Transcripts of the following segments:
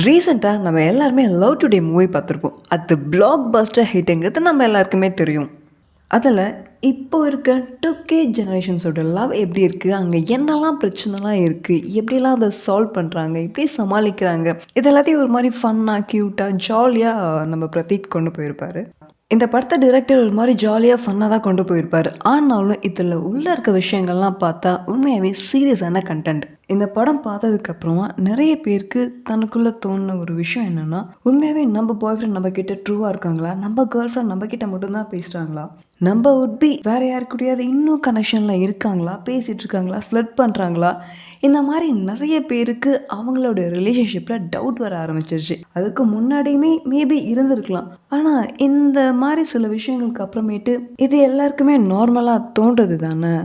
ரீசெண்டாக நம்ம எல்லாருமே லவ் டுடே மூவி பார்த்துருப்போம். அது பிளாக் பஸ்டர் ஹிட்டுங்கிறது நம்ம எல்லாருக்குமே தெரியும். அதில் இப்போ இருக்க 2K ஜெனரேஷன்ஸோட லவ் எப்படி இருக்குது, அங்கே என்னெல்லாம் பிரச்சனைலாம் இருக்குது, எப்படிலாம் அதை சால்வ் பண்ணுறாங்க, எப்படி சமாளிக்கிறாங்க, இது எல்லாத்தையும் ஒரு மாதிரி ஃபன்னாக க்யூட்டாக ஜாலியாக நம்ம பிரதீப் கொண்டு போயிருப்பார். இந்த படத்தை டிரெக்டர் ஒரு மாதிரி ஜாலியாக ஃபன்னாக தான் கொண்டு போயிருப்பார். ஆனாலும் இதில் உள்ளே இருக்க விஷயங்கள்லாம் பார்த்தா உண்மையாகவே சீரியஸான கண்டென்ட். இந்த படம் பார்த்ததுக்கப்புறமா நிறைய பேருக்கு தனக்குள்ளே தோணுன ஒரு விஷயம் என்னென்னா, உண்மையாகவே நம்ம பாய் ஃப்ரெண்ட் நம்மக்கிட்ட ட்ரூவாக இருக்காங்களா, நம்ம கேர்ள் ஃப்ரெண்ட் நம்மக்கிட்ட மட்டும்தான் பேசுகிறாங்களா, நம்ம உட்பி வேறு யாருக்கூடையாவது இன்னும் கனெக்ஷனில் இருக்காங்களா, பேசிகிட்டு இருக்காங்களா, ஃப்ளட் பண்ணுறாங்களா, இந்த மாதிரி நிறைய பேருக்கு அவங்களோட ரிலேஷன்ஷிப்பில் டவுட் வர ஆரம்பிச்சிருச்சு. அதுக்கு முன்னாடியுமே மேபி இருந்திருக்கலாம். ஆனால் இந்த மாதிரி சில விஷயங்களுக்கு அப்புறமேட்டு இது எல்லாருக்குமே நார்மலாக தோன்றது தானே.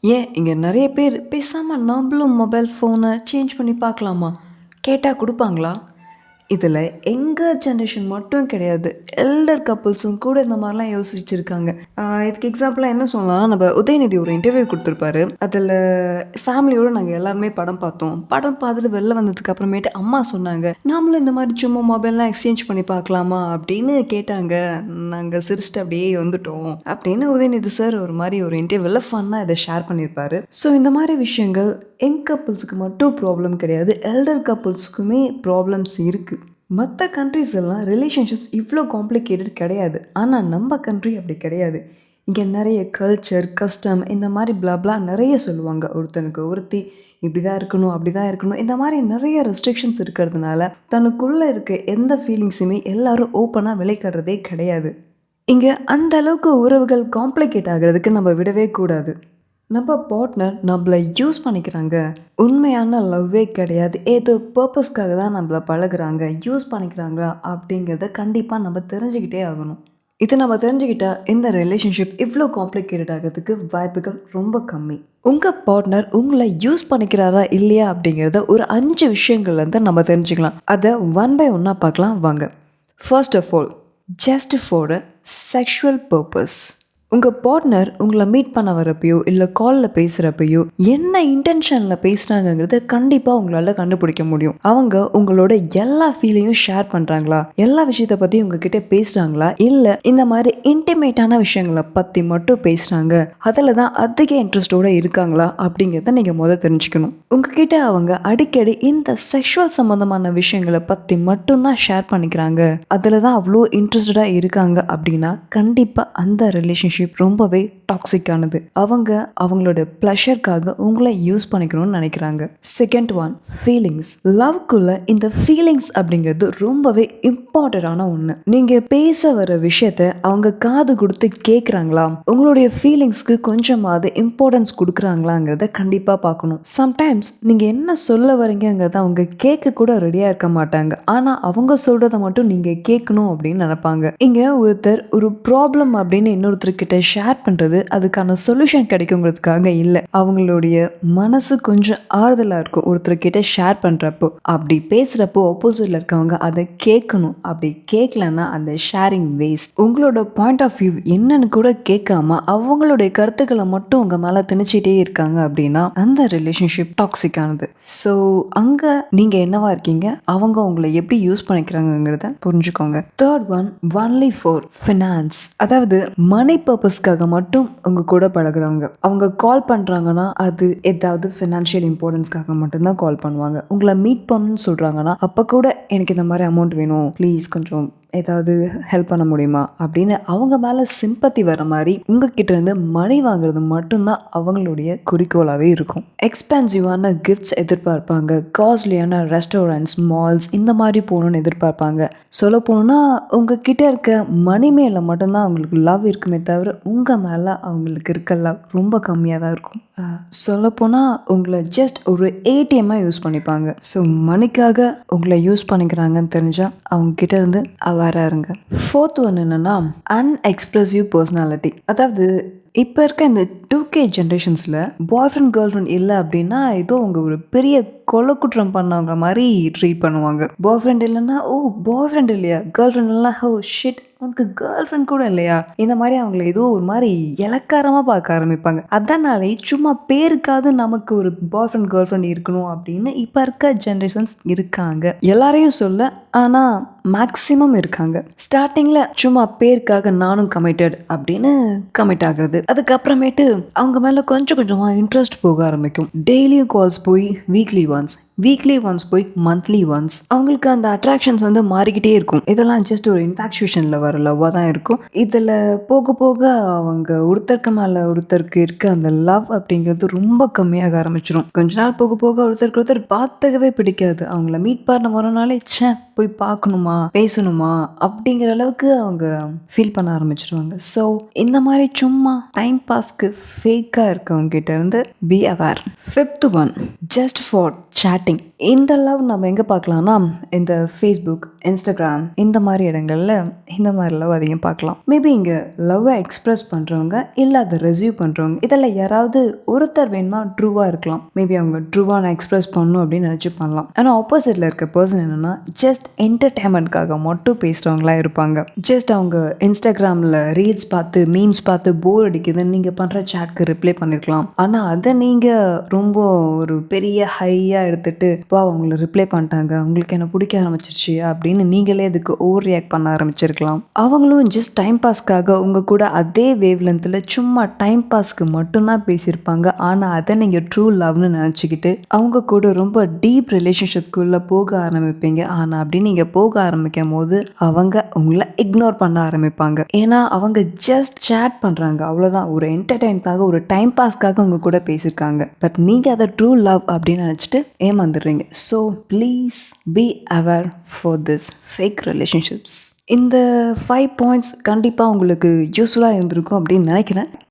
ஏன் இங்கே நிறைய பேர் பேசாமல் நம்மளும் மொபைல் ஃபோனை சேஞ்ச் பண்ணி பார்க்கலாமா கேட்டால் கொடுப்பாங்களா? இதில் எங்கள் ஜென்ரேஷன் மட்டும் கிடையாது, எல்டர் கப்புள்ஸும் கூட இந்த மாதிரிலாம் யோசிச்சுருக்காங்க. இதுக்கு எக்ஸாம்பிளாக என்ன சொல்லலாம், நம்ம உதயநிதி ஒரு இன்டர்வியூ கொடுத்துருப்பாரு. அதில் ஃபேமிலியோடு நாங்கள் எல்லாருமே படம் பார்த்தோம். படம் பார்த்துட்டு வெளில வந்ததுக்கு அப்புறமேட்டு அம்மா சொன்னாங்க, நாமளும் இந்த மாதிரி சும்மா மொபைல்லாம் எக்ஸ்சேஞ்ச் பண்ணி பார்க்கலாமா அப்படின்னு கேட்டாங்க. நாங்கள் சிரிச்சிட்டு அப்படியே வந்துட்டோம் அப்படின்னு உதயநிதி சார் ஒரு மாதிரி ஒரு இன்டர்வியூவில் ஃபன்னாக இதை ஷேர் பண்ணியிருப்பாரு. ஸோ இந்த மாதிரி விஷயங்கள் யங் கப்புள்ஸுக்கு மட்டும் ப்ராப்ளம் கிடையாது, எல்டர் கப்புள்ஸுக்குமே ப்ராப்ளம்ஸ் இருக்குது. மற்ற கண்ட்ரிஸ் எல்லாம் ரிலேஷன்ஷிப்ஸ் இவ்வளோ காம்ப்ளிகேட்டட் கிடையாது. ஆனால் நம்ம கண்ட்ரி அப்படி கிடையாது. இங்கே நிறைய கல்ச்சர் கஸ்டம் இந்த மாதிரி பிளாப்லா நிறைய சொல்லுவாங்க. ஒருத்தனுக்கு ஒருத்தி இப்படி தான் இருக்கணும், அப்படி தான் இருக்கணும், இந்த மாதிரி நிறைய ரெஸ்ட்ரிக்ஷன்ஸ் இருக்கிறதுனால தனக்குள்ளே இருக்க எந்த ஃபீலிங்ஸுமே எல்லாரும் ஓப்பனாக விளையாடுறதே கிடையாது. இங்கே அந்த அளவுக்கு உறவுகள் காம்ப்ளிகேட் ஆகிறதுக்கு நம்ம விடவே கூடாது. நம்ம பார்ட்னர் நம்மளை யூஸ் பண்ணிக்கிறாங்க, உண்மையான லவ்வே கிடையாது, ஏதோ பர்பஸ்க்காக தான் நம்மளை பழகுறாங்க, யூஸ் பண்ணிக்கிறாங்க அப்படிங்கிறத கண்டிப்பாக நம்ம தெரிஞ்சுக்கிட்டே ஆகணும். இதை நம்ம தெரிஞ்சுக்கிட்டா இந்த ரிலேஷன்ஷிப் இவ்வளோ காம்ப்ளிகேட்டட் ஆகிறதுக்கு வாய்ப்புகள் ரொம்ப கம்மி. உங்கள் பார்ட்னர் உங்களை யூஸ் பண்ணிக்கிறாரா இல்லையா அப்படிங்கிறத ஒரு 5 விஷயங்கள்லேருந்து நம்ம தெரிஞ்சுக்கலாம். அதை 1 by 1 பார்க்கலாம் வாங்க. First of all, just for a sexual purpose. உங்கள் பார்ட்னர் உங்களை மீட் பண்ண வரப்பையோ இல்லை காலில் பேசுகிறப்பையோ என்ன இன்டென்ஷனில் பேசுகிறாங்கங்கிறத கண்டிப்பாக உங்களால் கண்டுபிடிக்க முடியும். அவங்க உங்களோட எல்லா ஃபீலையும் ஷேர் பண்ணுறாங்களா, எல்லா விஷயத்தை பற்றி உங்ககிட்ட பேசுகிறாங்களா, இல்லை இந்த மாதிரி இன்டிமேட்டான விஷயங்களை பற்றி மட்டும் பேசுகிறாங்க, அதில் தான் அதிக இன்ட்ரெஸ்டோடு இருக்காங்களா அப்படிங்கிறத நீங்கள் முதல் தெரிஞ்சுக்கணும். உங்ககிட்ட அவங்க அடிக்கடி இந்த செக்ஷுவல் சம்மந்தமான விஷயங்களை பற்றி மட்டும்தான் ஷேர் பண்ணிக்கிறாங்க, அதில் தான் அவ்வளோ இன்ட்ரெஸ்டடாக இருக்காங்க அப்படின்னா கண்டிப்பாக அந்த ரிலேஷன்ஷிப் ரொம்பவே டாக்ஸிக்கானது. அவங்க அவங்களோட ப்ளஷருக்காக உங்களை யூஸ் பண்ணிக்கணும்னு நினைக்கிறாங்க. Second one, feelings. லவ்க்குள்ள இந்த ஃபீலிங்ஸ் அப்படிங்கிறது ரொம்பவே இம்பார்ட்டண்டான ஒன்று. நீங்கள் பேச வர விஷயத்த அவங்க காது கொடுத்து கேட்குறாங்களா, உங்களுடைய ஃபீலிங்ஸ்க்கு கொஞ்சமாவது இம்பார்ட்டன்ஸ் கொடுக்குறாங்களாங்கிறத கண்டிப்பாக பார்க்கணும். சம்டைம்ஸ் நீங்கள் என்ன சொல்ல வரீங்கிறத அவங்க கேட்க கூட ரெடியாக இருக்க மாட்டாங்க, ஆனால் அவங்க சொல்கிறத மட்டும் நீங்கள் கேட்கணும் அப்படின்னு நினைப்பாங்க. இங்கே ஒருத்தர் ஒரு ப்ராப்ளம் அப்படின்னு இன்னொருத்தருக்கு ஷேர் பண்றது அதுக்கான சொல்யூஷன் கிடைக்குங்கிறதுக்காக இல்லை, அவங்களுடைய மனசு கொஞ்சம் ஆறுதலாக இருக்கும். ஒருத்தர்கிட்ட ஷேர் பண்ணுறப்போ அப்படி பேசுகிறப்போ ஆப்போசிட்ல இருக்கவங்க அதை கேட்கணும். அப்படி கேட்கலன்னா அந்த ஷேரிங் வேஸ்ட். உங்களோட பாயிண்ட் ஆஃப் வியூ என்னன்னு கூட கேட்காம அவங்களுடைய கருத்துக்களை மட்டும் உங்க மேலே திணிச்சிட்டே இருக்காங்க அப்படின்னா அந்த ரிலேஷன்ஷிப் டாக்ஸிக் ஆனது. ஸோ அங்கே நீங்கள் என்னவா இருக்கீங்க, அவங்க உங்களை எப்படி யூஸ் பண்ணிக்கிறாங்கிறத புரிஞ்சுக்கோங்க. Third one, only for finance. அதாவது மணி பர்பஸ்க்காக மட்டும் உங்க கூட பழகுறவங்க. அவங்க கால் பண்றாங்கன்னா அது ஏதாவது ஃபினான்ஷியல் இம்பார்ட்டன்ஸ்க்காக மட்டும்தான் கால் பண்ணுவாங்க. உங்களை மீட் பண்ணணும்னு சொல்றாங்கன்னா அப்ப கூட எனக்கு இந்த மாதிரி அமௌண்ட் வேணும், ப்ளீஸ் கொஞ்சம் ஏதாவது ஹெல்ப் பண்ண முடியுமா அப்படின்னு அவங்க மேலே சிம்பத்தி வர மாதிரி உங்ககிட்ட இருந்து மணி வாங்குறது மட்டும்தான் அவங்களுடைய குறிக்கோளாகவே இருக்கும். எக்ஸ்பென்சிவான கிஃப்ட்ஸ் எதிர்பார்ப்பாங்க, காஸ்ட்லியான ரெஸ்டாரண்ட்ஸ் மால்ஸ் இந்த மாதிரி போகணுன்னு எதிர்பார்ப்பாங்க. சொல்ல போனோம்னா உங்ககிட்ட இருக்க மணி மேலே மட்டும்தான் அவங்களுக்கு லவ் இருக்குமே தவிர உங்கள் மேலே அவங்களுக்கு இருக்க லவ் ரொம்ப கம்மியாக தான் இருக்கும். சொல்லப்போனால் உங்களை ஜஸ்ட் ஒரு ஏடிஎம்மாக யூஸ் பண்ணிப்பாங்க. ஸோ மணிக்காக உங்களை யூஸ் பண்ணிக்கிறாங்கன்னு தெரிஞ்சால் அவங்கக்கிட்ட இருந்து அவேராக இருங்க. ஃபோர்த் ஒன் என்னென்னா, அன்எக்ஸ்பிரசிவ் பர்சனாலிட்டி. அதாவது இப்போ இருக்க இந்த 2K ஜென்ரேஷன்ஸில் பாய் ஃப்ரெண்ட் கேர்ள் ஃப்ரெண்ட் இல்லை அப்படின்னா ஏதோ அவங்க ஒரு பெரிய கொலை குற்றம் பண்ணவங்க மாதிரி ட்ரீட் பண்ணுவாங்க. பாய் ஃப்ரெண்ட் இல்லைன்னா ஓ பாய் ஃப்ரெண்ட் இல்லையா, கேர்ள் ஃப்ரெண்ட் இல்லைனா ஹோ ஷிட் உனக்கு கேர்ள் ஃப்ரெண்ட் கூட இல்லையா? இந்த மாதிரி அவங்கள ஏதோ ஒரு மாதிரி இளக்காரமாக பார்க்க ஆரம்பிப்பாங்க. அதனாலே சும்மா பேருக்காவது நமக்கு ஒரு பாய் ஃப்ரெண்ட் கேர்ள் ஃப்ரெண்ட் இருக்கணும் அப்படின்னு இப்போ இருக்க ஜென்ரேஷன்ஸ் இருக்காங்க. எல்லாரையும் சொல்ல, ஆனால் மேக்ஸிமம் இருக்காங்க. ஸ்டார்டிங்கில் சும்மா பேருக்காக நானும் கமிட்டட் அப்படின்னு கமிட் ஆகுறது. அதுக்கப்புறமேட்டு அவங்க மேலே கொஞ்சம் கொஞ்சமாக இன்ட்ரெஸ்ட் போக ஆரம்பிக்கும். டெய்லியும் கால்ஸ் போய் வீக்லி ஒன்ஸ் போய் மந்த்லி ஒன்ஸ் அவங்களுக்கு அந்த அட்ராக்ஷன்ஸ் வந்து மாறிக்கிட்டே இருக்கும். இதெல்லாம் ஜஸ்ட் ஒரு இன்ஃபாக்சுவேஷனில் வர லவ்வாக தான் இருக்கும். இதில் போக போக அவங்க ஒருத்தருக்கு மேலே ஒருத்தருக்கு இருக்க அந்த லவ் அப்படிங்கிறது ரொம்ப கம்மியாக ஆரம்பிச்சிடும். கொஞ்ச நாள் போக போக ஒருத்தருக்கு ஒருத்தர் பார்த்துக்கவே பிடிக்காது. அவங்கள மீட் பண்ண வரனாலே போய் பார்க்கணுமா பேசணுமா அப்படிங்கிற அளவுக்கு அவங்க ஃபீல் பண்ண ஆரம்பிச்சிருவாங்க. ஸோ இந்த மாதிரி சும்மா டைம் பாஸ்க்கு ஃபேக்காக இருக்கவங்க கிட்ட இருந்து be aware. 5th one, just for chatting. இந்த லவ் நம்ம எங்கே பார்க்கலாம்னா இந்த ஃபேஸ்புக், இன்ஸ்டாகிராம் இந்த மாதிரி இடங்கள்ல இந்த மாதிரி லவ் அதிகம் பார்க்கலாம். மேபி இங்கே லவ்வை எக்ஸ்பிரஸ் பண்ணுறவங்க இல்லை அதை ரெசியூ பண்ணுறவங்க இதில் யாராவது ஒருத்தர் வேணுமா ட்ரூவாக இருக்கலாம். மேபி அவங்க ட்ரூவாக நான் எக்ஸ்பிரஸ் பண்ணணும் அப்படின்னு நினச்சி பண்ணலாம். ஆனால் ஆப்போசிட்டில் இருக்க பர்சன் என்னென்னா ஜஸ்ட் என்டர்டைன்மெண்ட்காக மட்டும் பேசுகிறவங்களா இருப்பாங்க. ஜஸ்ட் அவங்க இன்ஸ்டாகிராமில் ரீல்ஸ் பார்த்து மீம்ஸ் பார்த்து போர் அடிக்குதுன்னு நீங்கள் பண்ணுற சேட்க்கு ரிப்ளை பண்ணியிருக்கலாம். ஆனால் அதை நீங்கள் ரொம்ப ஒரு பெரிய ஹையாக எடுத்துகிட்டு அவங்கள ரிப்ளை பண்ணிட்டாங்க, அவங்களுக்கு என்ன பிடிக்க ஆரம்பிச்சிருச்சு அப்படின்னு நீங்களே அதுக்கு ஓவர் ரியாக்ட் பண்ண ஆரம்பிச்சிருக்கலாம். அவங்களும் ஜஸ்ட் டைம் பாஸ்க்காக உங்கள் கூட அதே வேவ் லென்த்தில் சும்மா டைம் பாஸ்க்கு மட்டும்தான் பேசியிருப்பாங்க. ஆனால் அதை நீங்கள் ட்ரூ லவ்னு நினச்சிக்கிட்டு அவங்க கூட ரொம்ப டீப் ரிலேஷன்ஷிப்குள்ளே போக ஆரம்பிப்பீங்க. ஆனால் அப்படி நீங்கள் போக ஆரம்பிக்கும் போது அவங்க உங்களை இக்னோர் பண்ண ஆரம்பிப்பாங்க. ஏன்னா அவங்க ஜஸ்ட் சேட் பண்ணுறாங்க, அவ்வளோதான். ஒரு என்டர்டைன்காக ஒரு டைம் பாஸ்க்காக உங்க கூட பேசியிருக்காங்க. பட் நீங்கள் அதை ட்ரூ லவ் அப்படின்னு நினச்சிட்டு ஏமாந்துடுறீங்க. So please be aware for this fake relationships. இந்த 5 பாயிண்ட்ஸ் கண்டிப்பாக உங்களுக்கு யூஸ்ஃபுல்லாக இருந்திருக்கும் அப்படின்னு நினைக்கிறேன்.